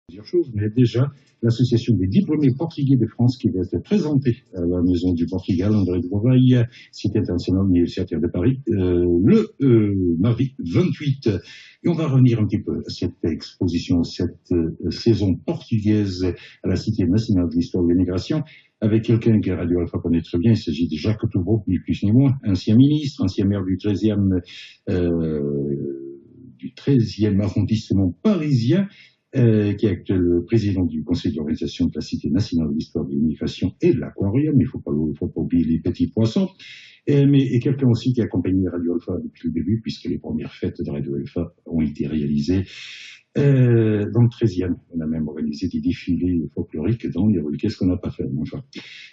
Plusieurs choses, mais déjà, l'association des diplômés portugais de France qui va être présentée à la Maison du Portugal, André de Bourvaille, Cité internationale universitaire de Paris, le mardi 28. Et on va revenir un petit peu à cette exposition, cette saison portugaise à la Cité nationale de l'histoire de l'immigration, avec quelqu'un que Radio Alpha connaît très bien. Il s'agit de Jacques Toubro, ni plus ni moins, ancien ministre, ancien maire du 13e arrondissement parisien, qui est actuel président du conseil d'organisation de la Cité nationale de l'histoire de l'immigration et de l'aquarium. Il ne faut pas oublier les petits poissons. Et quelqu'un aussi qui a accompagné Radio Alpha depuis le début, puisque les premières fêtes de Radio Alpha ont été réalisées dans le 13e. On a même organisé des défilés folkloriques dans les rues. Qu'est-ce qu'on n'a pas fait, enfin.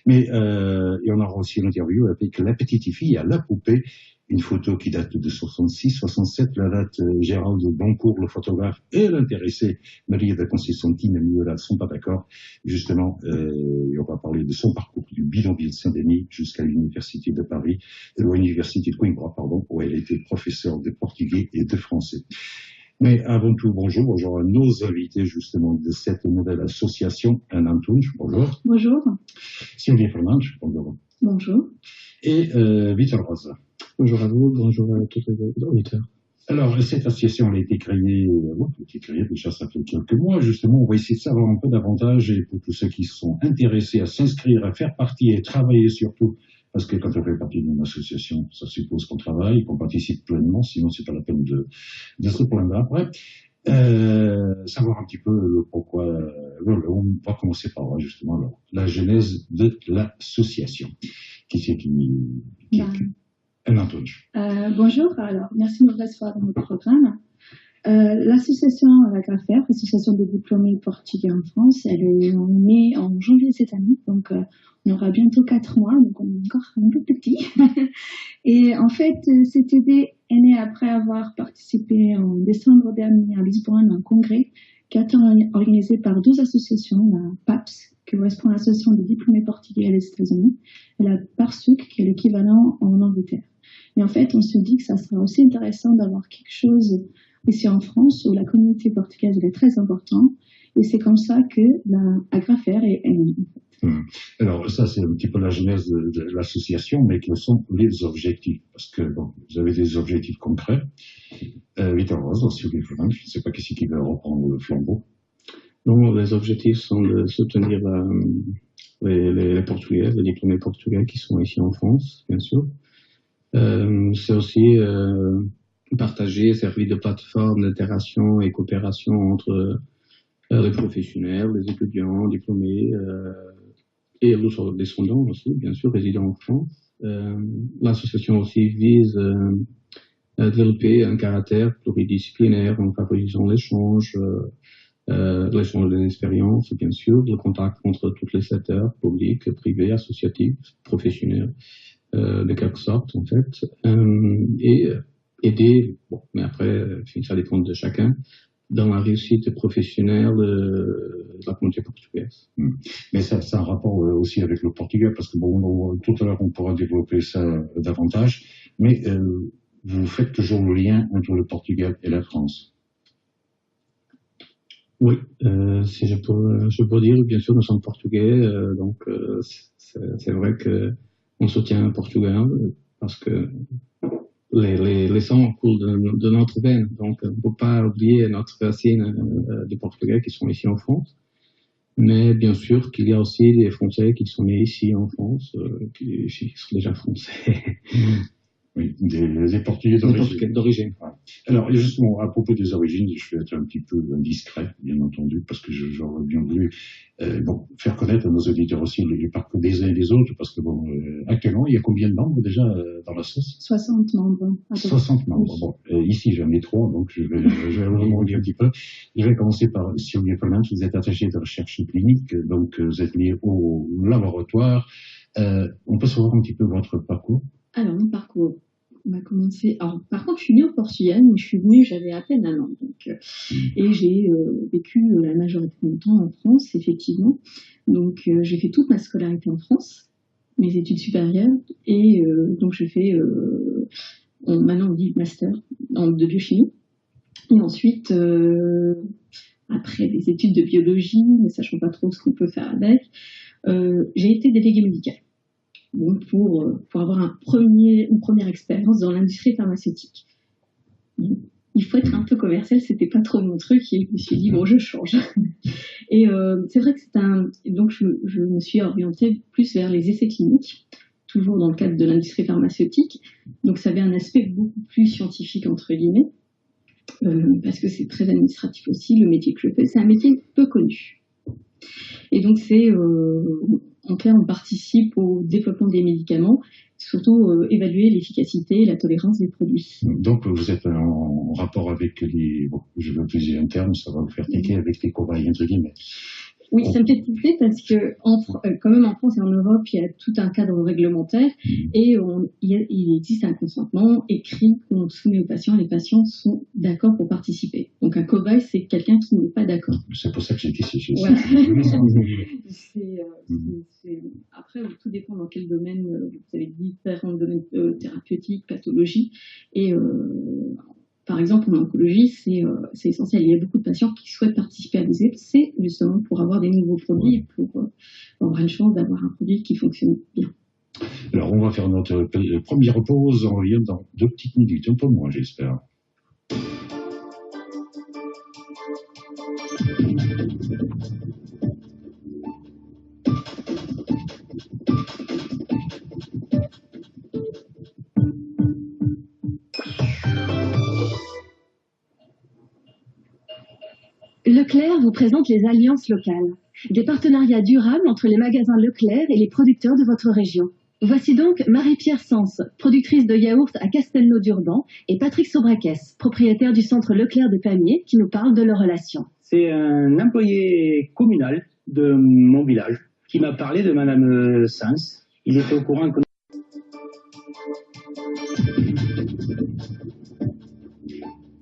Et on aura aussi l'interview avec la petite fille à la poupée, une photo qui date de 66-67, la date Gérald Boncourt, le photographe, et l'intéressé Maria da Conceição-Tina Miola ne sont pas d'accord. Justement, on va parler de son parcours du bidonville de Saint-Denis jusqu'à l'université de Paris, l'université de Coimbra, pardon, où elle était professeure de portugais et de français. Mais avant tout, bonjour à nos invités justement de cette nouvelle association, Anne Antunes, bonjour. Bonjour. Sylvie Fernandes, bonjour. Bonjour. Et Victor Rosa. Bonjour à vous, bonjour à tous les auditeurs. Alors, cette association a été créée déjà ça fait quelques mois, justement. On va essayer de savoir un peu davantage, et pour tous ceux qui sont intéressés à s'inscrire, à faire partie et travailler surtout, parce que quand on fait partie d'une association, ça suppose qu'on travaille, qu'on participe pleinement, sinon c'est pas la peine de se plaindre après. Savoir un petit peu le pourquoi, on va commencer par là, justement, la genèse de l'association. Qui c'est qui bonjour, alors merci de nous recevoir dans notre programme. L'association Agrafert, l'association des diplômés portugais en France, elle est née en janvier cette année, donc on aura bientôt 4 mois, donc on est encore un peu petit. Et en fait, cette idée est née après avoir participé en décembre dernier à Lisbonne à un congrès qui a été organisé par 2 associations, la PAPS, qui correspond à l'association des diplômés portugais aux États-Unis, et la PARSUC, qui est l'équivalent en Angleterre. Et en fait, on se dit que ça serait aussi intéressant d'avoir quelque chose ici en France où la communauté portugaise est très importante. Et c'est comme ça que Agrafert est née. Alors ça, c'est un petit peu la genèse de l'association, mais quels sont les objectifs? Parce que vous avez des objectifs concrets. Victor Rose, Sylvie Fernandes, je ne sais pas qui veut reprendre le flambeau. Non, les objectifs sont de soutenir les Portugais, les diplômés portugais qui sont ici en France, bien sûr. C'est aussi partager, servir de plateforme d'interaction et coopération entre les professionnels, les étudiants, diplômés et leurs descendants aussi, bien sûr, résidant en France. L'association aussi vise à développer un caractère pluridisciplinaire en favorisant l'échange d'expériences, bien sûr, le contact entre tous les secteurs, publics, privés, associatifs, professionnels, de quelque sorte, en fait, et aider, mais après, ça dépend de chacun, dans la réussite professionnelle de la communauté portugaise. Mais ça a un rapport aussi avec le portugais, parce que tout à l'heure, on pourra développer ça davantage, mais vous faites toujours le lien entre le Portugal et la France. Oui, si je peux dire, bien sûr, nous sommes portugais, donc c'est vrai que on soutient le Portugal parce que les sangs coulent de notre veine, donc on ne peut pas oublier notre racine des Portugais qui sont ici en France. Mais bien sûr qu'il y a aussi des Français qui sont nés ici en France, qui sont déjà français. Oui, des Portugais d'origine. Ouais. Alors, justement, à propos des origines, je vais être un petit peu indiscret, bien entendu, parce que j'aurais bien voulu faire connaître à nos auditeurs aussi les parcours des uns et des autres, parce que actuellement, il y a combien de membres déjà dans l'association? 60 membres. 60 membres. Bon, ici, j'en ai 3, donc je vais vraiment dire un petit peu. Je vais commencer par Sylvie Fernandes. Vous êtes attachée de recherche clinique, donc vous êtes liée au laboratoire. On peut savoir un petit peu votre parcours? Alors, mon parcours, on va commencer. Alors, par contre, je suis née au Portugal, mais je suis venue, j'avais à peine 1 an. Donc, et j'ai vécu la majorité de mon temps en France, effectivement. Donc, j'ai fait toute ma scolarité en France, mes études supérieures, et donc j'ai fait, maintenant on dit master de biochimie. Et ensuite, après des études de biologie, ne sachant pas trop ce qu'on peut faire avec, j'ai été déléguée médicale. Donc pour avoir une première expérience dans l'industrie pharmaceutique. Il faut être un peu commercial, c'était pas trop mon truc, et je me suis dit, bon, je change. Et c'est vrai que donc je me suis orientée plus vers les essais cliniques, toujours dans le cadre de l'industrie pharmaceutique. Donc ça avait un aspect beaucoup plus scientifique, entre guillemets, parce que c'est très administratif aussi, le métier que je fais. C'est un métier peu connu. Et donc en clair, on participe au développement des médicaments, surtout évaluer l'efficacité et la tolérance des produits. Donc vous êtes en rapport avec je veux utiliser un terme, ça va vous faire tiquer, avec les cobayes, entre guillemets. Oui, ça me fait tilter parce que quand même en France et en Europe, il y a tout un cadre réglementaire et il existe un consentement écrit qu'on soumet aux patients. Les patients sont d'accord pour participer. Donc un cobaye, c'est quelqu'un qui n'est pas d'accord. C'est pour ça que j'ai dit c'est juste. Ouais. Après, tout dépend dans quel domaine. Vous avez différents domaines thérapeutiques, pathologies et par exemple, en oncologie, c'est essentiel. Il y a beaucoup de patients qui souhaitent participer à des essais, justement pour avoir des nouveaux produits et pour avoir une chance d'avoir un produit qui fonctionne bien. Alors, on va faire notre première pause. On revient dans 2 petites minutes, un peu moins, j'espère. Leclerc vous présente les alliances locales, des partenariats durables entre les magasins Leclerc et les producteurs de votre région. Voici donc Marie-Pierre Sens, productrice de yaourt à Castelnau-d'Urban, et Patrick Sobraquès, propriétaire du centre Leclerc de Pamiers, qui nous parle de leur relation. C'est un employé communal de mon village qui m'a parlé de Madame Sens. Il était au courant que...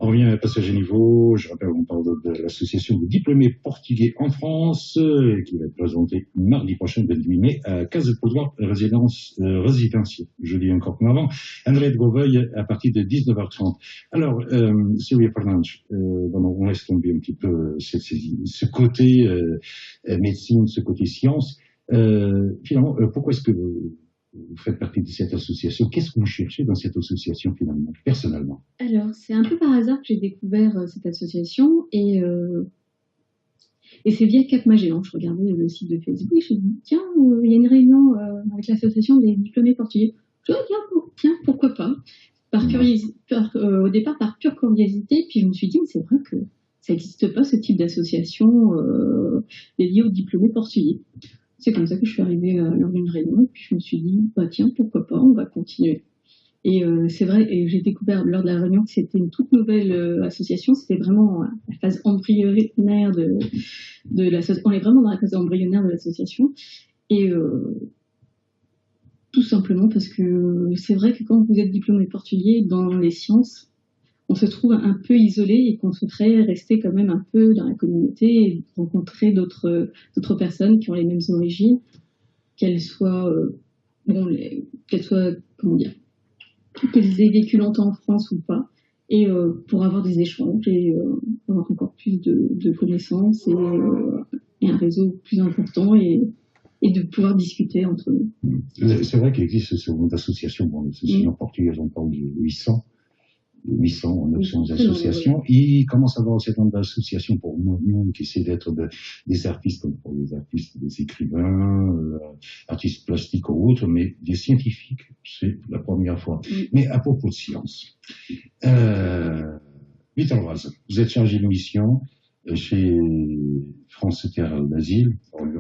On revient à Passager Niveau. Je rappelle, on parle de l'association de diplômés portugais en France, qui va être présentée mardi prochain, le 28 mai, à Casa de Pouvoir, résidentielle. Je dis encore comme avant. André de Gauveil, à partir de 19h30. Alors, Sylvia Fernandes, on laisse tomber un petit peu ce côté médecine, ce côté science. Finalement, pourquoi est-ce que vous faites partie de cette association? Qu'est-ce que vous cherchez dans cette association, finalement, personnellement? Alors, c'est un peu par hasard que j'ai découvert cette association et c'est via Cap Magellan. Je regardais le site de Facebook et je me suis dit, tiens, il y a une réunion avec l'association des diplômés portugais. Je me suis dit, tiens, pourquoi pas? Au départ, par pure curiosité, puis je me suis dit, mais c'est vrai que ça n'existe pas, ce type d'association dédiée aux diplômés portugais. C'est comme ça que je suis arrivée lors d'une réunion et puis je me suis dit, bah tiens, pourquoi pas, on va continuer. Et c'est vrai, et j'ai découvert lors de la réunion que c'était une toute nouvelle association, c'était vraiment la phase embryonnaire de l'association. On est vraiment dans la phase embryonnaire de l'association. Et tout simplement parce que c'est vrai que quand vous êtes diplômé portugais dans les sciences, on se trouve un peu isolé et qu'on souhaiterait rester quand même un peu dans la communauté et rencontrer d'autres personnes qui ont les mêmes origines, qu'elles soient, comment dire, qu'elles aient vécu longtemps en France ou pas, et pour avoir des échanges et avoir encore plus de connaissances et un réseau plus important et de pouvoir discuter entre nous. C'est vrai qu'il existe ce nombre d'associations. Bon, l'association portugaise, on parle de 800 ou 900 associations. Il commence à avoir un certain nombre d'associations pour nous qui essaient d'être des artistes, comme pour les artistes, des écrivains, artistes plastiques ou autres, mais des scientifiques, c'est la première fois. Mais à propos de science, Victor Vaz, vous êtes chargé de mission chez France Terre d'Asile,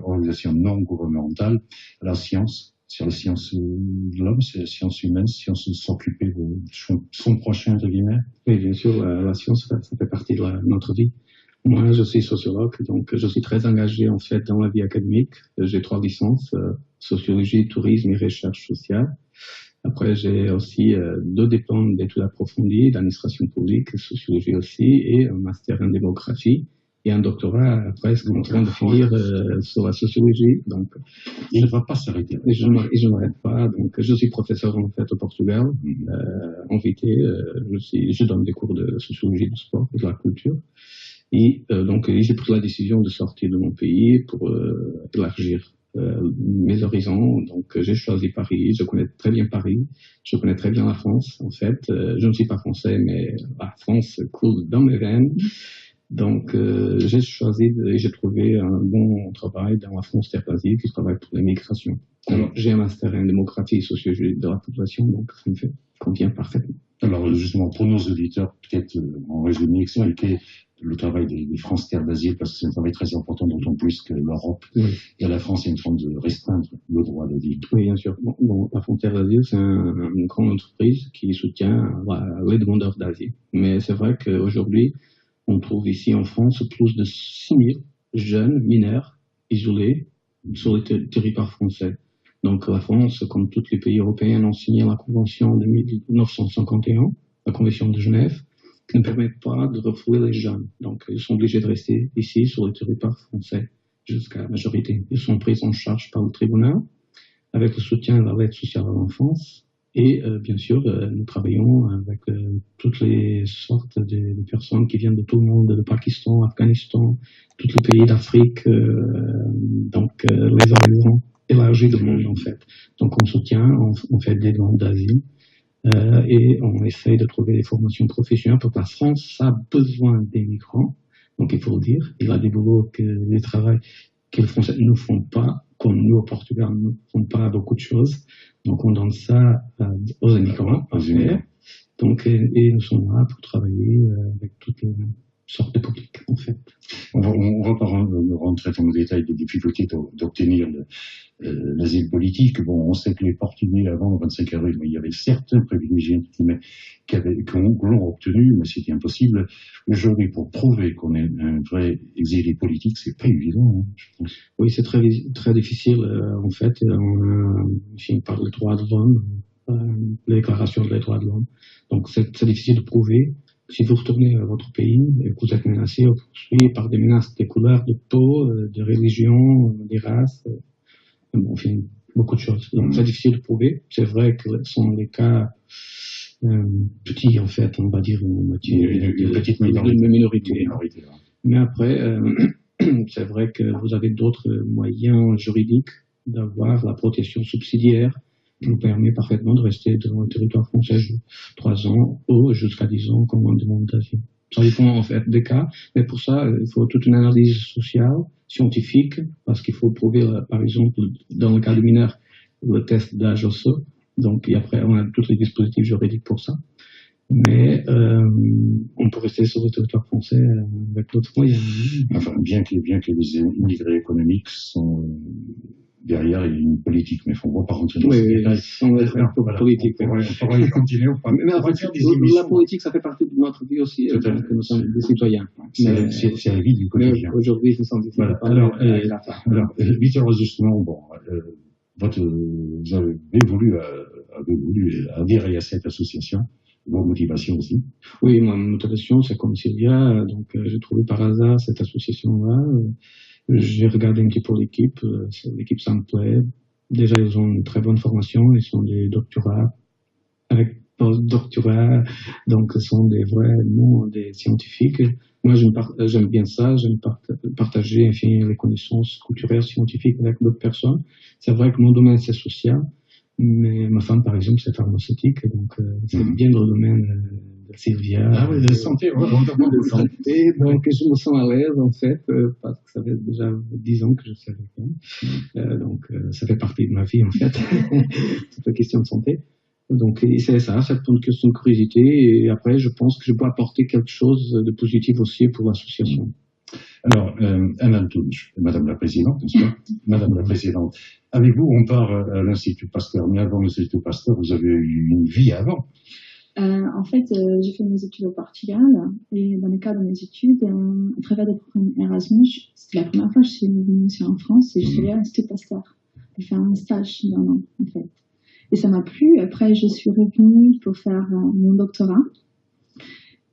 organisation non gouvernementale, la science. Sur les sciences de l'homme, c'est les sciences humaines, sciences de s'occuper de son prochain, entre guillemets. Oui, bien sûr, la science, ça fait partie de notre vie. Moi, je suis sociologue, donc je suis très engagé en fait dans la vie académique. J'ai 3 licences, sociologie, tourisme et recherche sociale. Après, j'ai aussi 2 diplômes d'études approfondies d'administration publique, sociologie aussi, et un master en démographie. Et un doctorat presque en train de finir sur la sociologie. Donc, il ne va pas s'arrêter. Et je ne m'arrête pas. Donc, je suis professeur en fait au Portugal, invité. Je donne des cours de sociologie du sport et de la culture. Et donc, j'ai pris la décision de sortir de mon pays pour élargir mes horizons. Donc, j'ai choisi Paris. Je connais très bien Paris. Je connais très bien la France, en fait. Je ne suis pas français, mais la France coule dans mes veines. Donc, j'ai choisi et j'ai trouvé un bon travail dans la France Terre d'Asile qui travaille pour l'immigration. Alors, j'ai un master en démocratie et sociologie de la population, donc ça me convient parfaitement. Alors, justement, pour nos auditeurs, peut-être en résumé, expliquer le travail des France Terre d'Asile, parce que c'est un travail très important, d'autant plus que l'Europe et la France est en train de restreindre le droit d'asile. Oui, bien sûr. Bon, la France Terre d'Asile, c'est une grande entreprise qui soutient les demandeurs d'asile. Mais c'est vrai qu'aujourd'hui, on trouve ici en France plus de 6 000 jeunes mineurs isolés sur le territoire français. Donc la France, comme tous les pays européens, ont signé la Convention de 1951, la Convention de Genève, qui ne permet pas de refouler les jeunes. Donc ils sont obligés de rester ici sur le territoire français jusqu'à la majorité. Ils sont pris en charge par le tribunal avec le soutien de l'aide sociale à l'enfance. Et bien sûr, nous travaillons avec toutes les sortes de personnes qui viennent de tout le monde, de Pakistan, Afghanistan, tous les pays d'Afrique, donc les horizons élargis du monde en fait. Donc on soutient, on fait des demandes d'asile et on essaye de trouver des formations professionnelles parce que la France a besoin des migrants, donc il faut le dire. Il y a des boulots, des travaux que les Français ne font pas, comme nous au Portugal ne font pas beaucoup de choses. Donc on donne ça aux immigrants à faire. Donc, et nous sommes là pour travailler avec toutes les sortes de publics, en fait. On va pas rentrer dans le détail des difficultés d'obtenir l'asile politique. Bon, on sait que les Portugais, avant le 25 avril, il y avait certains privilégiés qui l'ont obtenu, mais c'était impossible. Aujourd'hui, pour prouver qu'on est un vrai exilé politique, c'est pas évident, hein, je pense. Oui, c'est très, très difficile. En fait, on finit par les droits de l'homme, la déclaration des droits de l'homme. Donc, c'est difficile de prouver. Si vous retournez à votre pays et que vous êtes menacé ou poursuivi par des menaces de couleur, de peau, de religion, des races, enfin, beaucoup de choses. Donc, c'est difficile de prouver. C'est vrai que ce sont des cas petits, en fait, on va dire, une petite minorité. Mais après, c'est vrai que vous avez d'autres moyens juridiques d'avoir la protection subsidiaire qui nous permet parfaitement de rester dans le territoire français 3 ans ou jusqu'à 10 ans comme on demande d'asile. Ça dépend en fait des cas, mais pour ça, il faut toute une analyse sociale, scientifique, parce qu'il faut prouver, par exemple, dans le cas de mineurs, le test d'âge osseux. Donc, et après, on a tous les dispositifs juridiques pour ça. Mais on peut rester sur le territoire français avec d'autres moyens. Enfin, bien que les immigrés économiques sont... derrière, il y a une politique, mais il ne faut pas rentrer dans ce détail. On va faire politique. On pourrait continuer. Mais en fait, la politique, ça fait partie de notre vie aussi, que nous sommes des citoyens. C'est la vie du quotidien. Aujourd'hui, nous sommes des citoyens. Alors, Victor, justement, bon, vous avez voulu adhérer à cette association. Vos motivations aussi? Oui, ma motivation, c'est comme Sylvia. Donc, j'ai trouvé par hasard cette association-là. J'ai regardé un petit peu l'équipe. L'équipe, ça me plaît. Déjà, ils ont une très bonne formation. Ils sont des doctorats avec post-doctorats. Donc, ce sont des vrais des scientifiques. Moi, j'aime bien ça. J'aime partager les connaissances culturelles, scientifiques avec d'autres personnes. C'est vrai que mon domaine, c'est social. Mais ma femme, par exemple, c'est pharmaceutique, donc c'est bien le domaine de Sylvia. Ah oui, de santé, on demande de santé. Donc je me sens à l'aise, en fait, parce que ça fait déjà 10 ans que je suis avec elle. Donc ça fait partie de ma vie, en fait, toute la question de santé. Donc c'est ça, c'est une question de curiosité. Et après, je pense que je peux apporter quelque chose de positif aussi pour l'association. Alors, Anne Touch, Madame la Présidente, n'est-ce pas? Madame la Présidente, avec vous, on part à l'Institut Pasteur. Mais avant l'Institut Pasteur, vous avez eu une vie avant. En fait, j'ai fait mes études au Portugal et dans le cadre de mes études, à travers des programmes Erasmus, c'était la première fois que je suis venue en France et je suis allée à l'Institut Pasteur. J'ai fait un stage d'un an, en fait. Et ça m'a plu. Après, je suis revenue pour faire mon doctorat.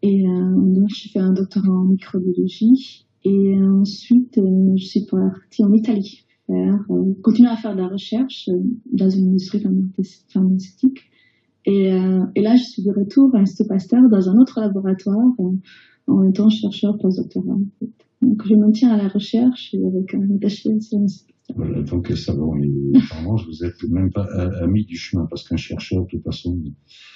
Et donc, j'ai fait un doctorat en microbiologie. Et ensuite, je suis partie en Italie continuer à faire de la recherche dans une industrie pharmaceutique. Et là, je suis de retour à l'Institut Pasteur dans un autre laboratoire en même temps chercheur postdoctoral. En fait. Donc je me tiens à la recherche avec un attaché à science. Voilà, donc ça va, apparemment, vous êtes même pas amis du chemin, parce qu'un chercheur, de toute façon,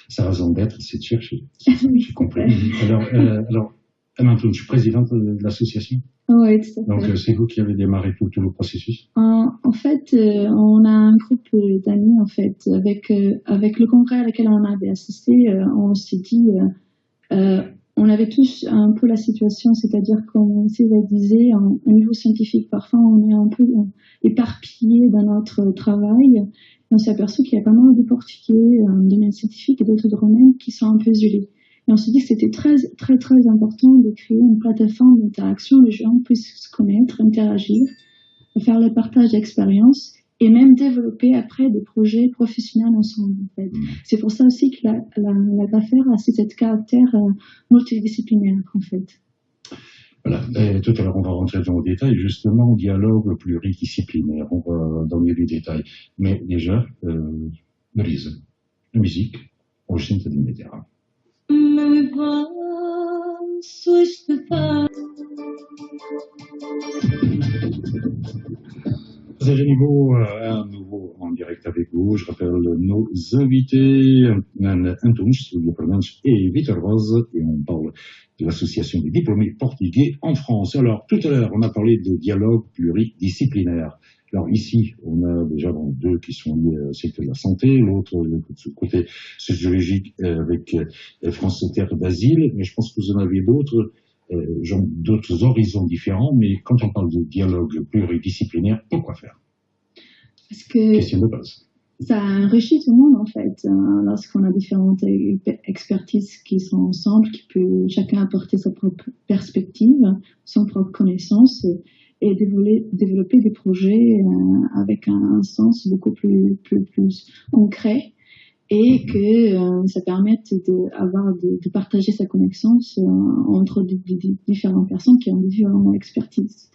sa raison d'être, c'est de chercher. J'ai compris. Alors, Anna Touch, présidente de l'association. Oui, tout à fait. Donc c'est vous qui avez démarré tout le processus. En fait, on a un groupe d'amis, en fait, avec le congrès à laquelle on avait assisté, on s'est dit, on avait tous un peu la situation, c'est-à-dire comme César disait, au niveau scientifique, parfois on est un peu éparpillé dans notre travail. On s'est aperçu qu'il y a pas mal de portugais, domaine scientifique et d'autres domaines qui sont un peu isolés. Et on s'est dit que c'était très, très, très important de créer une plateforme d'interaction où les gens puissent se connaître, interagir, faire le partage d'expériences et même développer après des projets professionnels ensemble. En fait. C'est pour ça aussi que la GRAFER a cet caractère multidisciplinaire, en fait. Voilà. Et tout à l'heure, on va rentrer dans le détail, justement, dialogue pluridisciplinaire. On va donner du détail. Mais déjà, Maryse, la musique, origine de l'immédiat. Vous êtes à nouveau en direct avec vous. Je rappelle nos invités, Antunes, et Vitor Vaz, et on parle de l'association des diplômés portugais en France. Alors, tout à l'heure, on a parlé de dialogue pluridisciplinaire. Alors ici, on a déjà deux qui sont liés au secteur de la santé, l'autre le côté sociologique avec France Terre d'Asile, mais je pense que vous en avez d'autres horizons différents, mais quand on parle de dialogue pluridisciplinaire, pourquoi faire? Parce que question de base. Ça enrichit tout le monde en fait, lorsqu'on a différentes expertises qui sont ensemble, qui peut chacun apporter sa propre perspective, son propre connaissance, et développer des projets avec un sens beaucoup plus concret, et que ça permette de partager sa connaissance entre différentes personnes qui ont différentes expertises.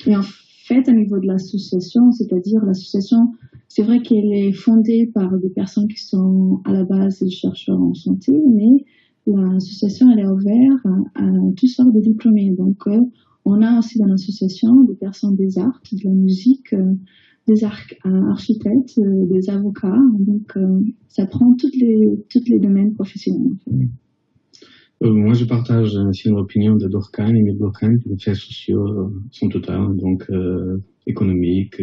Et en fait, à niveau de l'association, c'est-à-dire l'association, c'est vrai qu'elle est fondée par des personnes qui sont à la base des chercheurs en santé, mais l'association elle est ouverte à toutes sortes de diplômés. Donc, on a aussi dans l'association des personnes des arts, de la musique, des architectes, des avocats. Donc, ça prend tous les domaines professionnels. En fait. Moi, je partage aussi l'opinion de Durkheim et Durkheim, que les faits sociaux sont total, donc économiques,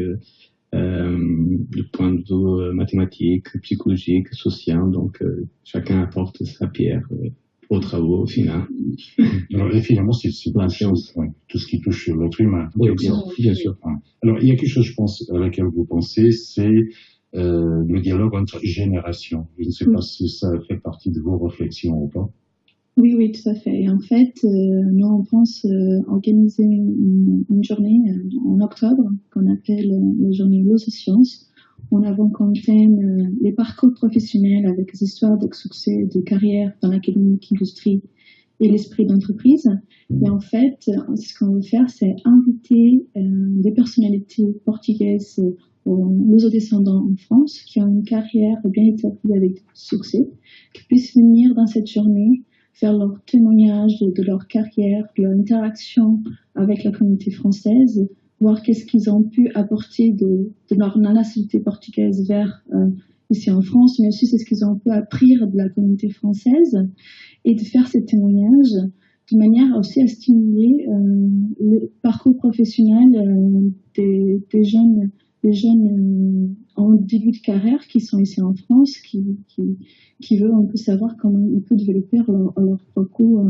du point de vue mathématique, psychologique, social. Donc, chacun apporte sa pierre aux travaux, au final. Alors, et finalement, c'est tout ce qui touche l'être humain. Oui, bien sûr. Alors, il y a quelque chose, je pense, à laquelle vous pensez, c'est le dialogue entre générations. Je ne sais pas si ça fait partie de vos réflexions ou pas. Oui, tout à fait. Et en fait, nous, on pense organiser une journée en octobre qu'on appelle la journée L'eau et Sciences. On a comme thème les parcours professionnels avec des histoires de succès, de carrière dans l'académique industrie et l'esprit d'entreprise. Et en fait, ce qu'on veut faire, c'est inviter des personnalités portugaises nos descendants en France qui ont une carrière bien établie avec du succès, qui puissent venir dans cette journée faire leur témoignage de leur carrière, de leur interaction avec la communauté française, voir qu'est-ce qu'ils ont pu apporter de leur nationalité portugaise vers ici en France, mais aussi c'est ce qu'ils ont pu apprendre de la communauté française, et de faire ces témoignages de manière aussi à stimuler le parcours professionnel des jeunes en début de carrière qui sont ici en France, qui veulent un peu savoir comment ils peuvent développer leur parcours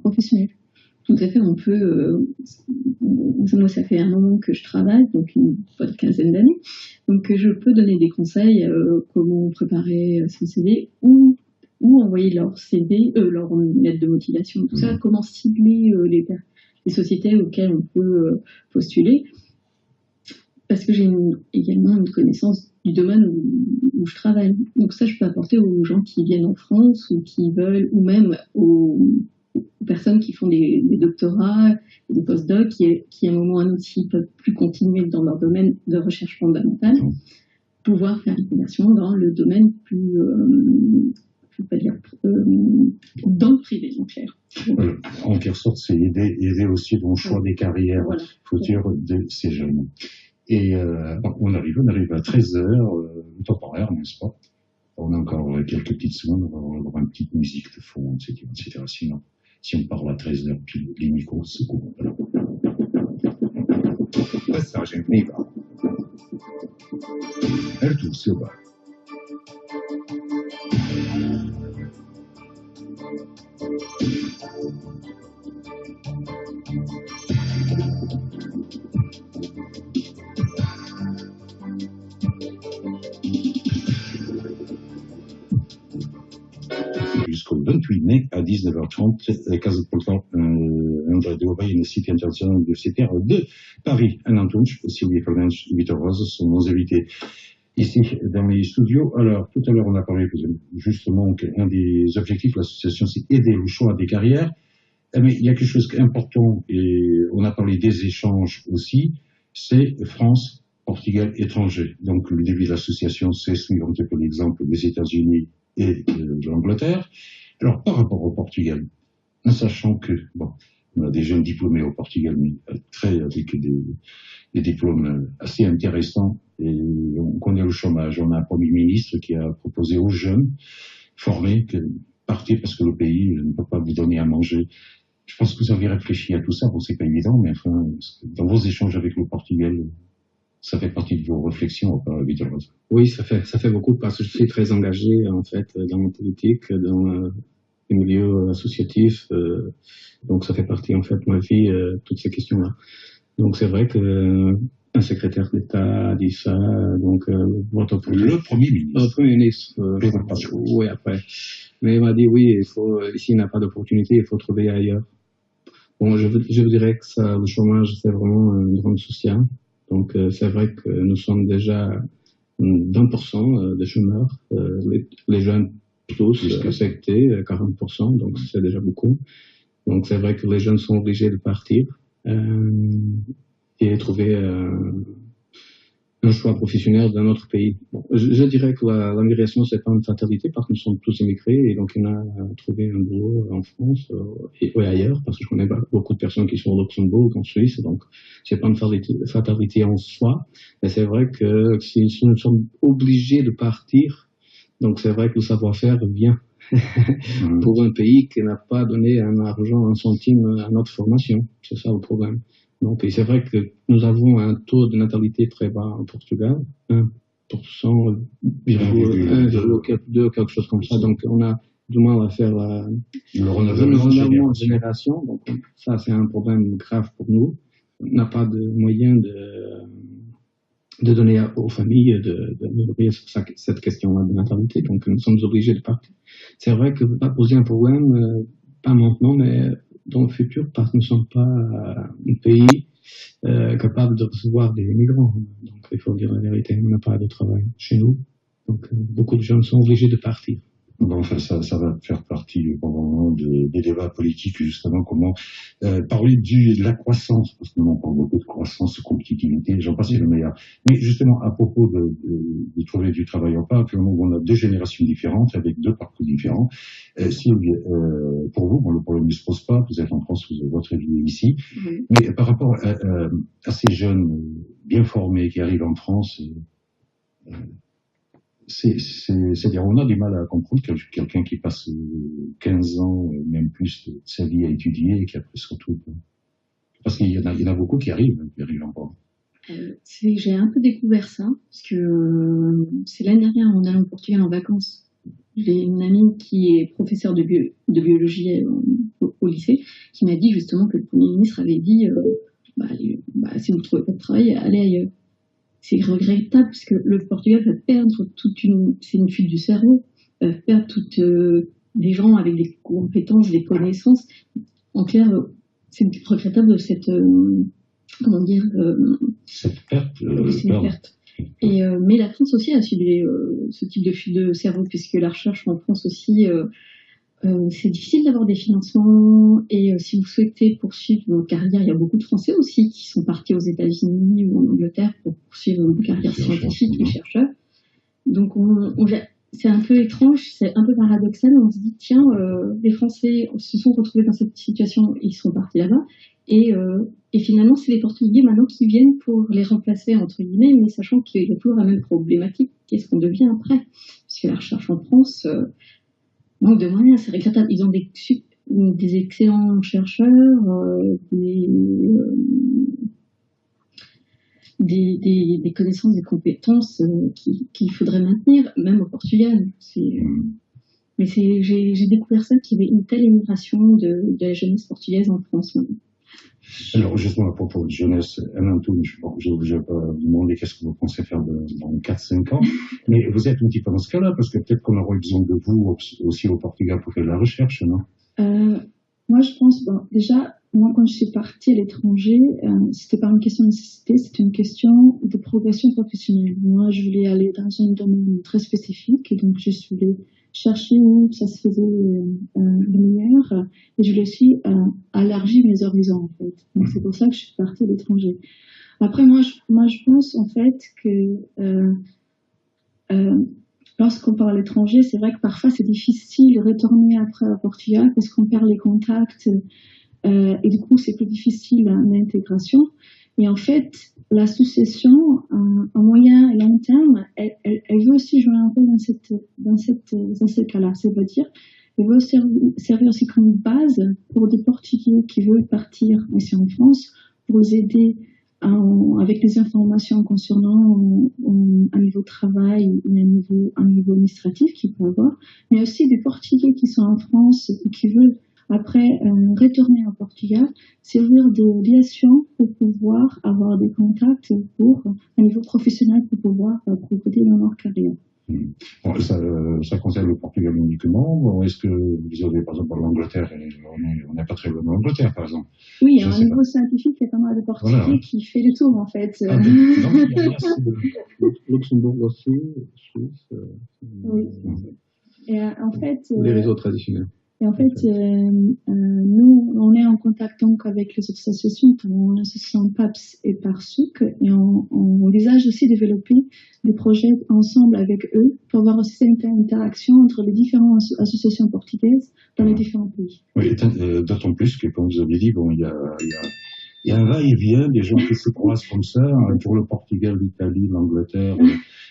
professionnel. Tout à fait, on peut. Moi, ça fait un moment que je travaille, donc une quinzaine d'années. Donc, je peux donner des conseils comment préparer son CV ou envoyer leur CV, leur lettre de motivation, tout ça, comment cibler les sociétés auxquelles on peut postuler. Parce que j'ai également une connaissance du domaine où je travaille. Donc ça, je peux apporter aux gens qui viennent en France ou qui veulent, ou même aux personnes qui font des doctorats, des postdocs, qui à un moment ou à un autre, s'ils peuvent plus continuer dans leur domaine de recherche fondamentale, pouvoir faire une conversion dans le domaine plus je ne veux pas dire dans le privé, en clair. En quelque sorte, c'est aider aussi dans le choix des carrières Voilà. futures de ces jeunes. Et on arrive à 13h, le temps horaire, n'est-ce pas? On a encore quelques petites secondes, on va avoir une petite musique de fond, etc. Sinon, si on parle à 13h, puis les micros se coupent. Voilà. Passage in viva. Ertuğ Silva. Jusqu'au 28 mai à 19h30, Casa de Portal, un radio et une site international universitaire de Paris. Anne Antunch, Sylvie Fernandes, Victor Rose sont nos invités ici dans les studios. Alors, tout à l'heure, on a parlé justement qu'un des objectifs de l'association, c'est aider le choix des carrières. Mais il y a quelque chose d'important, et on a parlé des échanges aussi, c'est France, Portugal, étranger. Donc, le début de l'association, c'est suivre un petit peu l'exemple des États-Unis et de l'Angleterre. Alors, par rapport au Portugal, en sachant que, bon, on a des jeunes diplômés au Portugal, mais avec des diplômes assez intéressants, et on connaît le chômage. On a un Premier ministre qui a proposé aux jeunes formés que partir parce que le pays ne peut pas vous donner à manger. Je pense que vous avez réfléchi à tout ça. Bon, c'est pas évident, mais enfin, dans vos échanges avec le Portugal, ça fait partie de vos réflexions, Victor Rose. Oui, ça fait beaucoup parce que je suis très engagé en fait dans la politique, dans le milieu associatif. Donc ça fait partie en fait de ma vie, toutes ces questions-là. Donc c'est vrai que un secrétaire d'État a dit ça. Donc le Premier ministre. Le Premier ministre. Oui, après. Mais il m'a dit oui, ici il n'y a pas d'opportunité, il faut trouver ailleurs. Bon, je vous dirais que ça, le chômage c'est vraiment un drame social. Donc c'est vrai que nous sommes déjà 20% de chômeurs, les jeunes plus affectés, 40%, donc c'est déjà beaucoup. Donc c'est vrai que les jeunes sont obligés de partir et trouver un choix professionnel d'un autre pays. Bon, je dirais que la migration c'est pas une fatalité parce que nous sommes tous immigrés et donc il y en a trouvé un boulot en France et ailleurs parce que je connais beaucoup de personnes qui sont au Luxembourg, en Suisse, donc c'est pas une fatalité en soi, mais c'est vrai que si nous sommes obligés de partir, donc c'est vrai que le savoir-faire vient pour un pays qui n'a pas donné un argent, un centime à notre formation, c'est ça le problème. Donc, c'est vrai que nous avons un taux de natalité très bas en Portugal, 1%, 1,2, quelque chose comme ça. Donc, on a du mal à faire le renouvellement de génération. Donc, ça, c'est un problème grave pour nous. On n'a pas de moyen de donner aux familles de nourrir cette question-là de natalité. Donc, nous sommes obligés de partir. C'est vrai que ça va poser un problème, pas maintenant, mais dans le futur, parce que nous ne sommes pas un pays capable de recevoir des migrants. Donc, il faut dire la vérité, on n'a pas de travail chez nous. Donc, beaucoup de jeunes sont obligés de partir. Bon, enfin, ça va faire partie probablement des débats politiques, justement, comment parler de la croissance, parce qu'on parle beaucoup de croissance, de compétitivité, j'en passe le meilleur. Mais justement, à propos de trouver du travail ou pas, actuellement, on a deux générations différentes, avec deux parcours différents. Sylvie, pour vous, le problème ne se pose pas, vous êtes en France, vous avez votre vie ici, mais par rapport à ces jeunes bien formés qui arrivent en France, c'est-à-dire, on a du mal à comprendre que quelqu'un qui passe 15 ans, même plus de sa vie à étudier, et qui après se retrouve. Parce qu'il y en a beaucoup qui arrivent en France. J'ai un peu découvert ça, parce que c'est l'année dernière, on allait au Portugal en vacances. J'ai une amie qui est professeure de biologie au lycée, qui m'a dit justement que le Premier ministre avait dit si vous ne trouvez pas de travail, allez ailleurs. C'est regrettable parce que le Portugal va perdre c'est une fuite du cerveau, va perdre des gens avec des compétences, des connaissances. En clair, c'est regrettable cette perte. C'est une perte. Mais la France aussi a subi ce type de fuite de cerveau puisque la recherche en France aussi, c'est difficile d'avoir des financements et si vous souhaitez poursuivre vos carrières, il y a beaucoup de Français aussi qui sont partis aux États-Unis ou en Angleterre pour poursuivre une carrière scientifique, les chercheurs. Donc c'est un peu étrange, c'est un peu paradoxal. On se dit, tiens, les Français se sont retrouvés dans cette situation, ils sont partis là-bas. Et finalement, c'est les Portugais maintenant qui viennent pour les remplacer, entre guillemets, mais sachant qu'il y a toujours la même problématique. Qu'est-ce qu'on devient après? Parce que la recherche en France manque de moyens, c'est regrettable. Ils ont des excellents chercheurs, des connaissances, des compétences qu'il faudrait maintenir, même au Portugal. Mais j'ai découvert ça, qu'il y avait une telle immigration de la jeunesse portugaise en France maintenant. Alors, justement, à propos de jeunesse, Alain Toun, je ne vais pas vous demander qu'est-ce que vous pensez faire dans 4-5 ans, mais vous êtes un petit peu dans ce cas-là, parce que peut-être qu'on aurait besoin de vous aussi au Portugal pour faire de la recherche, non? Moi, je pense, bon, déjà, moi, quand je suis partie à l'étranger, c'était pas une question de nécessité, c'était une question de progression professionnelle. Moi, je voulais aller dans un domaine très spécifique, et donc je suis allée chercher où ça se faisait le meilleur, et je voulais aussi élargir mes horizons, en fait. Donc, c'est pour ça que je suis partie à l'étranger. Après, moi, je pense, en fait, que lorsqu'on part à l'étranger, c'est vrai que parfois c'est difficile de retourner après au Portugal parce qu'on perd les contacts et du coup c'est plus difficile l'intégration. Et en fait, l'association, à moyen et long terme, elle veut aussi jouer un rôle dans ce cas-là. C'est-à-dire, elle veut servir aussi comme base pour des Portugais qui veulent partir ici en France pour les aider avec les informations concernant un niveau de travail et un niveau administratif qu'ils peuvent avoir, mais aussi des Portugais qui sont en France et qui veulent après retourner au Portugal, servir de liaison pour pouvoir avoir des contacts pour un niveau professionnel pour pouvoir progresser dans leur carrière. Bon, ça concerne le Portugal uniquement. Bon, est-ce que vous avez, par exemple, l'Angleterre, on n'est pas très loin de l'Angleterre, par exemple? Oui, à un niveau scientifique, il y a pas mal de Portugais qui fait le tour, en fait. Ah, non, il y a Luxembourg aussi, Suisse. Oui. Et en fait, les réseaux traditionnels. Et en fait, nous, on est en contact donc avec les autres associations, notamment l'association PAPS et PARSOUC, et on envisage aussi développer des projets ensemble avec eux pour avoir aussi cette interaction entre les différentes associations portugaises dans les différents pays. Oui, d'autant plus que, comme vous avez dit, bon, il y a un va-et-vient des gens qui se croisent comme ça, pour le Portugal, l'Italie, l'Angleterre,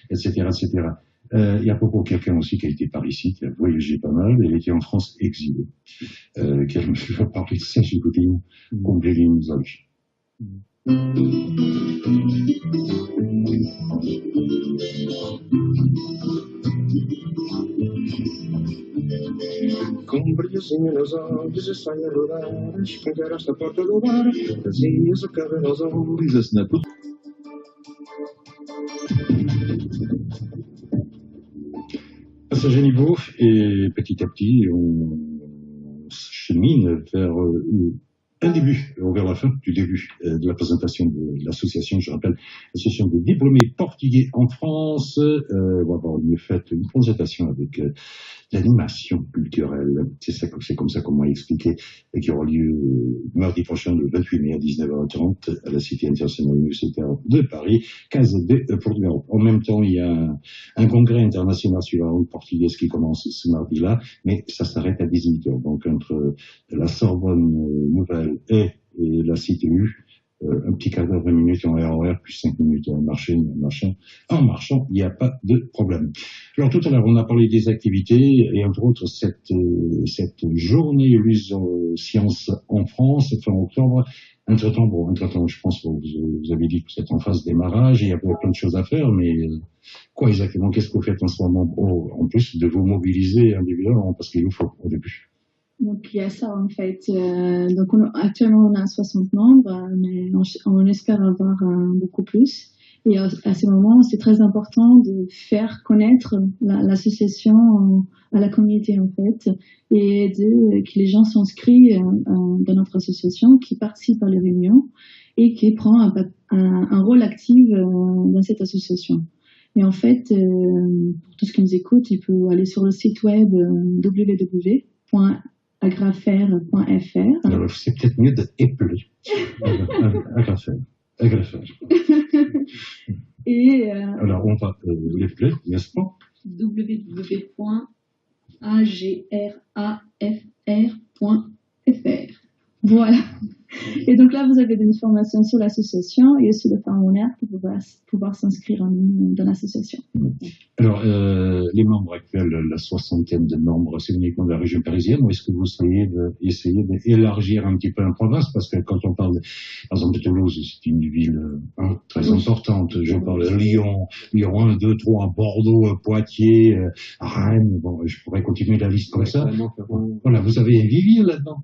etc., etc. Il y a beaucoup quelqu'un aussi qui a été par ici, qui a voyagé pas mal, et qui est en France exilé, qui a parlé de Serge Godin, Combléline Zolch. Com brilhozinho nos olhos e sonho a rodar, escancar esta porta do bar, vazias a cabelo aos olhos, a cenar tudo. À ce niveau, et petit à petit, on chemine vers un début, vers la fin du début de la présentation de l'association. Je rappelle, l'association des diplômés portugais en France. On va avoir une présentation avec l'animation culturelle. C'est comme ça qu'on m'a expliqué, et qui aura lieu mardi prochain, le 28 mai à 19h30 à la Cité internationale universitaire de Paris, Casa de Portugal. En même temps, il y a un congrès international sur la langue portugaise qui commence ce mardi-là, mais ça s'arrête à 18h. Donc, entre la Sorbonne Nouvelle et la CTU, un petit quart d'heure, 20 minutes en RER, plus 5 minutes en marchant, il n'y a pas de problème. Alors, tout à l'heure, on a parlé des activités, et entre autres, cette journée Sciences en France, fin octobre. Entre-temps, je pense que vous avez dit que vous êtes en phase de démarrage, et il y a plein de choses à faire, mais quoi exactement? Qu'est-ce que vous faites en ce moment? En plus de vous mobiliser individuellement, parce qu'il nous faut au début. Donc, il y a ça, en fait. Donc, actuellement, on a 60 membres, mais on espère avoir beaucoup plus. Et à ce moment, c'est très important de faire connaître l'association à la communauté, en fait, et que les gens s'inscrivent dans notre association, qui participent à les réunions et qui prend un rôle actif dans cette association. Et en fait, pour tous ceux qui nous écoutent, ils peuvent aller sur le site web www.agraffaire.fr. Alors, c'est peut-être mieux d'appeler Agraffaire. Et alors, on va l'appeler, n'est-ce pas? www.agrafr.fr. Voilà. Et donc là, vous avez des informations sur l'association et aussi le formulaire pour pouvoir s'inscrire dans l'association. Alors, les membres actuels, la soixantaine de membres, c'est uniquement de la région parisienne, ou est-ce que vous essayez d'élargir un petit peu la province? Parce que quand on parle, par exemple, de Toulouse, c'est une ville très importante. Je parle de Lyon 1, 2, 3, Bordeaux, Poitiers, Rennes. Bon, je pourrais continuer la liste comme ça. Voilà, vous avez un vivier là-dedans.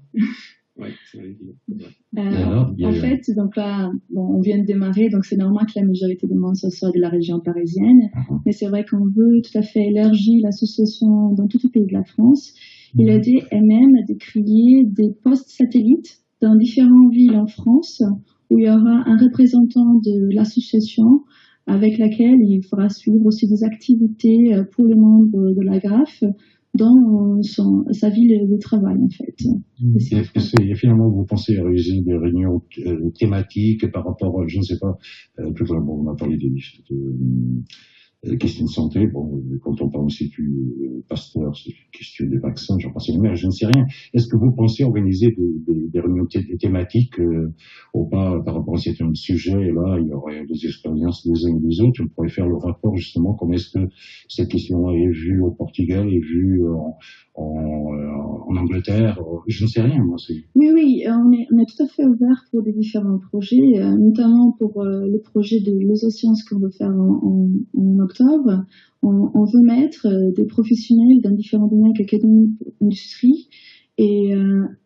Oui, c'est vrai. En fait, donc là, on vient de démarrer, donc c'est normal que la majorité des membres soient de la région parisienne, mais c'est vrai qu'on veut tout à fait élargir l'association dans tout le pays de la France. Il a dit même de créer des postes satellites dans différentes villes en France où il y aura un représentant de l'association avec laquelle il faudra suivre aussi des activités pour les membres de l'AGRAF dans sa ville de travail, en fait. Et finalement, vous pensez à réaliser des réunions thématiques par rapport, je ne sais pas, tout à l'heure, on a parlé des questions de santé. Bon, quand on parle aussi du Pasteur, c'est une question des vaccins, j'en pense mais je ne sais rien. Est-ce que vous pensez organiser des réunions thématiques ou pas par rapport à certains sujets? Et là, il y aurait des expériences des uns et des autres. On pourrait faire le rapport justement, comment est-ce que cette question est vue au Portugal, est vue en Angleterre. Je ne sais rien, moi. Oui, on est tout à fait ouvert pour des différents projets, notamment pour le projet de l'Ososciences qu'on veut faire en octobre. On veut mettre des professionnels dans différents domaines, académie, industrie. Et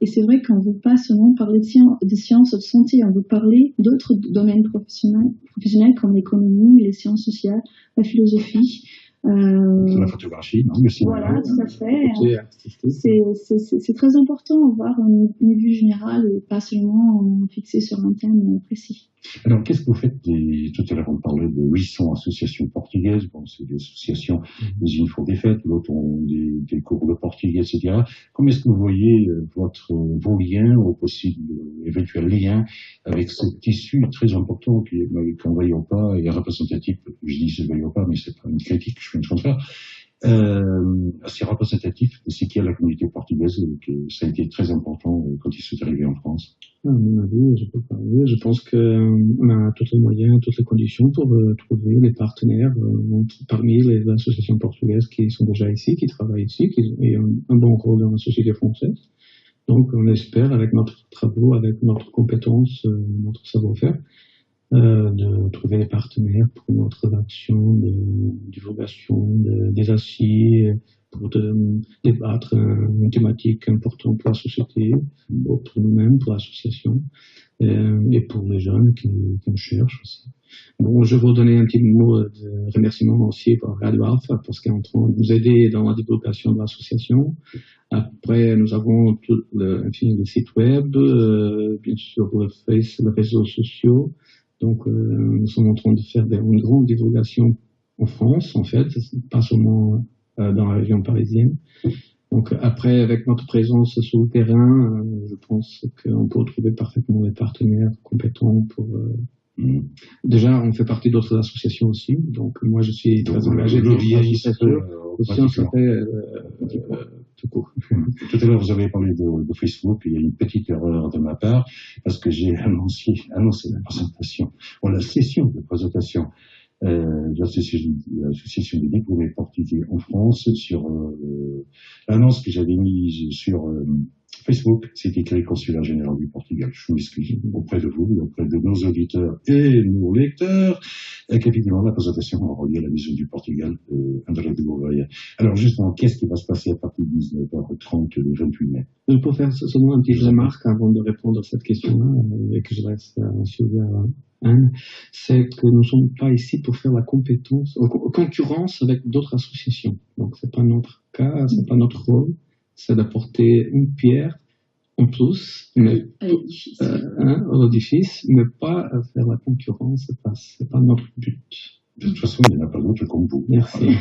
c'est vrai qu'on ne veut pas seulement parler de sciences de santé, on veut parler d'autres domaines professionnels comme l'économie, les sciences sociales, la philosophie. La photographie, non? Voilà, tout à fait. C'est très important d'avoir une vue générale et pas seulement fixée sur un thème précis. Alors, qu'est-ce que vous faites tout à l'heure, on parlait de 800 associations portugaises. Bon, c'est des associations, les unes font des fêtes, l'autre ont des cours de portugais, etc. Comment est-ce que vous voyez vos liens, ou possibles éventuels liens avec ce tissu très important qu'on ne voyait pas et représentatif? Je dis ce ne voyait pas, mais c'est pas une critique, je fais une contraire. C'est représentatif de ce qu'il y a la communauté portugaise, que ça a été très important quand ils sont arrivés en France. À mon avis, je peux parler. Je pense qu'on a tous les moyens, toutes les conditions pour trouver des partenaires parmi les associations portugaises qui sont déjà ici, qui travaillent ici, qui ont un bon rôle dans la société française. Donc, on espère, avec notre travaux, avec notre compétence, notre savoir-faire, de trouver des partenaires pour notre action de divulgation des assises, pour débattre une thématique importante pour la société, pour nous-mêmes, pour l'association, et pour les jeunes qui me cherchent aussi. Bon, je vais vous donner un petit mot de remerciement aussi pour Radio Alpha, parce qu'elle est en train de nous aider dans la divulgation de l'association. Après, nous avons tout le site web, bien sûr les réseaux sociaux. Donc, nous sommes en train de faire une grande divulgation en France, en fait, pas seulement dans la région parisienne. Donc, après, avec notre présence sur le terrain, je pense qu'on peut trouver parfaitement des partenaires compétents pour... Déjà, on fait partie d'autres associations aussi. Donc, moi, je suis très engagé dans l'association. Aussi, on s'appelle tout court. Tout à l'heure, vous avez parlé de Facebook. Il y a une petite erreur de ma part, parce que j'ai annoncé la présentation, la session de présentation de l'association des diplômés portugais en France sur l'annonce que j'avais mise sur Facebook. C'est écrit Consulat général du Portugal. Je m'excuse auprès de vous, auprès de nos auditeurs et nos lecteurs, qu'effectivement la présentation aura lieu à la maison du Portugal, André de Gouveia. Alors justement, qu'est-ce qui va se passer à partir de 19h30 le 28 mai? Je peux faire seulement une petite remarque avant de répondre à cette question-là, et que je laisse Sylvia Anne. C'est que nous ne sommes pas ici pour faire la concurrence avec d'autres associations. Donc c'est pas notre cas, c'est pas notre rôle. C'est d'apporter une pierre en plus à l'édifice, mais pas faire la concurrence, c'est pas notre but. De toute façon, il n'y en a pas d'autres comme vous. Merci. Non,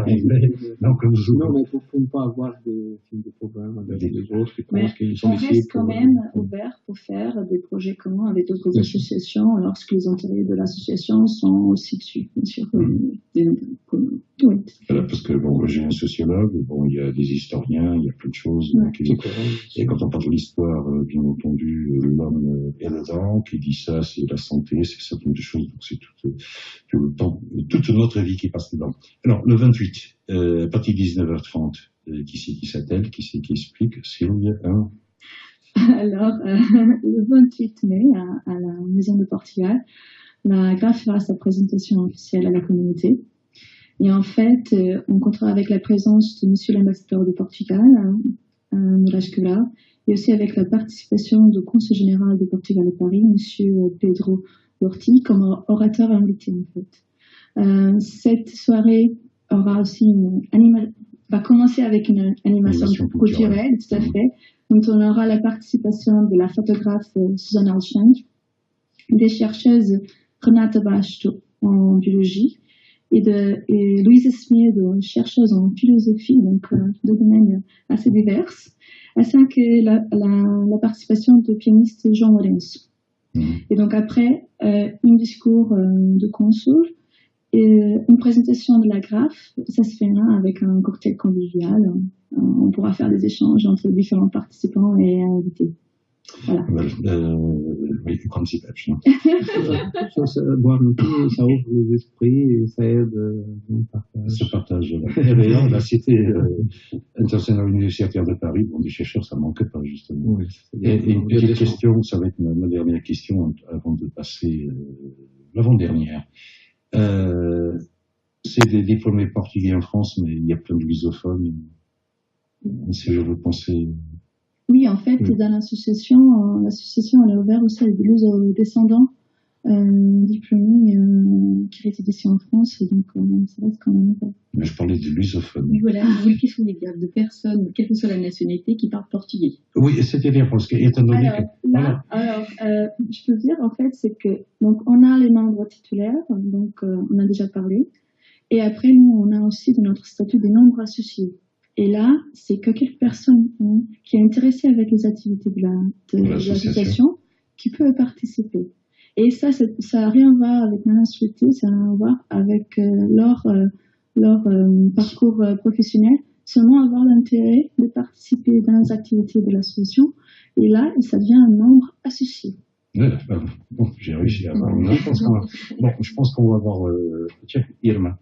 mais il ne faut pas avoir des problèmes avec les autres qui pensent qu'ils sont ici. On reste quand même ouvert pour faire des projets communs avec d'autres associations lorsque les intérêts de l'association sont aussi dessus, bien sûr. Oui. Voilà, parce que bon, j'ai un sociologue, bon, il y a des historiens, il y a plein de choses. Donc, et quand on parle de l'histoire, bien entendu, l'homme est dedans, qui dit ça, c'est la santé, c'est certaines choses, donc c'est tout le temps, toute notre vie qui passe dedans. Alors, le 28, à partir de 19h30, qui c'est qui s'attelle, qui c'est qui explique, Sylvia, hein? Alors, le 28 mai, à la Maison de Portugal, la GRAF fera sa présentation officielle à la communauté. Et en fait, on comptera avec la présence de Monsieur l'ambassadeur du Portugal, Moraes Coelho, et aussi avec la participation du consul général de Portugal à Paris, Monsieur Pedro Lorti, comme orateur invité en fait. Cette soirée aura aussi va commencer avec une animation culturelle, tout à fait. Donc on aura la participation de la photographe Susanne Alschenk, des chercheuses Renata Basto en biologie, et Louise Smith, chercheuse en philosophie, donc deux domaines assez divers, ainsi que la participation du pianiste Jean Lorenzo. Et donc après, un discours de consul, et une présentation de la GRAF, ça se fait là avec un cocktail convivial. On pourra faire des échanges entre différents participants et invités. Voilà. Oui, comme c'est boire un peu, ça ouvre les esprits et ça aide ce partage. Et d'ailleurs, la Cité internationale universitaire de Paris, bon, des chercheurs, ça ne manque pas, justement. Oui, et une petite question, ça va être ma dernière question avant de passer l'avant-dernière. C'est des diplômés portugais en France, mais il y a plein de lusophones. Si je veux penser. Oui, en fait, dans l'association, elle a ouvert aussi avec des descendants diplômés qui résident ici en France, et donc ça reste quand même pas. Mais je parlais des lusophones. Oui, voilà, vous voulez question de personnes, quelle que soit la nationalité, qui parlent portugais. Oui, c'est-à-dire parce que, étant donné je peux dire, en fait, c'est que, donc, on a les membres titulaires, donc, on a déjà parlé, et après, nous, on a aussi dans notre statut des membres associés. Et là, c'est que quelques personnes qui est intéressée avec les activités de l'association qui peuvent participer. Et ça n'a rien à voir avec ma nationalité, ça a rien à voir avec leur parcours professionnel, seulement avoir l'intérêt de participer dans les activités de l'association. Et là, ça devient un membre associé. Bon, j'ai réussi à avoir une réponse. Bon, je pense qu'on va avoir... tiens, Irma.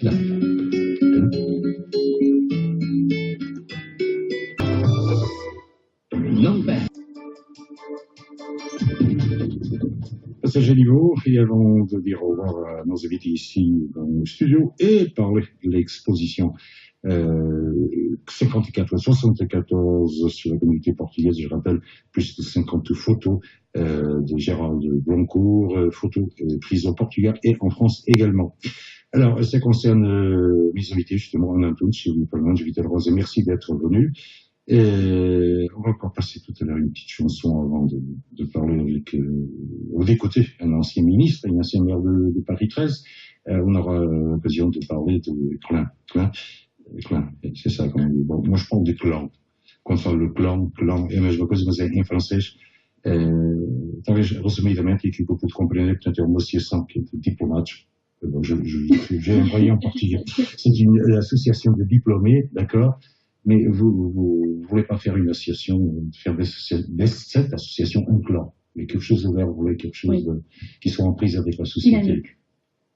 Là. Passage à niveau, et avant de dire au revoir à nos invités ici dans le studio et parler de l'exposition 74 sur la communauté portugaise, je rappelle, plus de 50 photos de Gérald Blancourt, photos prises au Portugal et en France également. Alors, ça concerne mes invités, justement, en Antoine, chez vous, Paul-Ange, Vital Rose, merci d'être venu. On va encore passer tout à l'heure une petite chanson avant de parler avec, d'écouter un ancien ministre, un ancien maire de Paris 13. On aura l'occasion de parler de Klein, c'est ça quand même. Bon, moi je parle de clan. Quando falo do clan, é a mesma coisa, mas é em francês. Talvez, resumidamente, aquilo que eu pude compreender, portanto, é uma associação de diplomates. J'ai envoyé en portugais. C'est une association de diplômés, d'accord, mais vous voulez pas faire une association, faire de cette association un clan, mais quelque chose d'ouvert, vous voulez quelque chose qui soit en prise avec la société.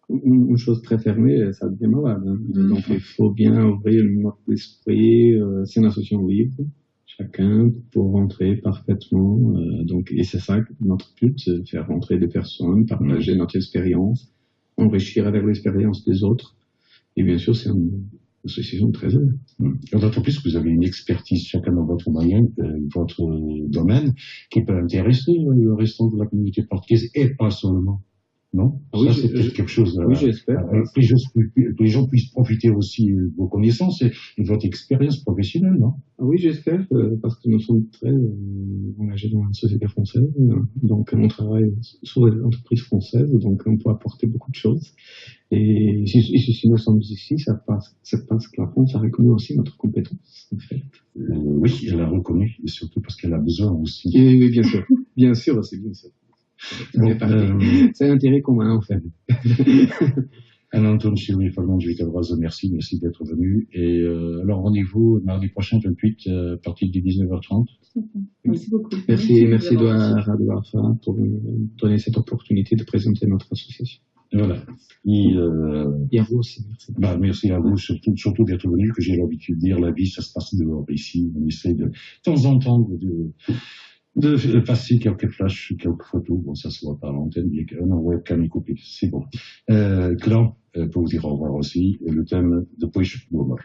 Une chose très fermée, ça devient malade. Hein. Donc il faut bien ouvrir notre esprit, c'est une association libre, chacun pour rentrer parfaitement. Donc, et c'est ça notre but, c'est faire rentrer des personnes, partager notre expérience, enrichir avec l'expérience des autres. Et bien sûr, c'est une association très ouverte. D'autant plus que vous avez une expertise chacun dans votre moyen, votre domaine, qui peut intéresser le restant de la communauté portugaise et pas seulement. Non? Ah oui, ça, c'est quelque chose. Oui, j'espère. Que les gens puissent profiter aussi de vos connaissances et de votre expérience professionnelle, non? Ah oui, j'espère, parce que nous sommes très engagés dans la société française. Donc, on travaille sur les entreprises françaises, donc on peut apporter beaucoup de choses. Et si nous sommes ici, c'est parce que la France a reconnu aussi notre compétence, en fait. Oui, elle a reconnu, et surtout parce qu'elle a besoin aussi. Oui, bien sûr. Bien sûr aussi, bien sûr. C'est l'intérêt commun, en fait. Un Anton Sylvie Fallon, Julie Cabras, merci d'être venu. Et alors rendez-vous mardi prochain, 28, à partir de 19h30. Merci beaucoup. Merci à Radio Alpha pour nous donner cette opportunité de présenter notre association. Voilà. Et à vous aussi, merci. Merci à vous, surtout d'être venu, que j'ai l'habitude de dire, la vie, ça se passe dehors. Ici, on essaie de temps en temps de passer quelques flashs, quelques photos. Bon, ça se voit pas à l'antenne, bien qu'un webcam est coupé. C'est bon. Clan, pour vous dire au revoir aussi, le thème de Push Boomer.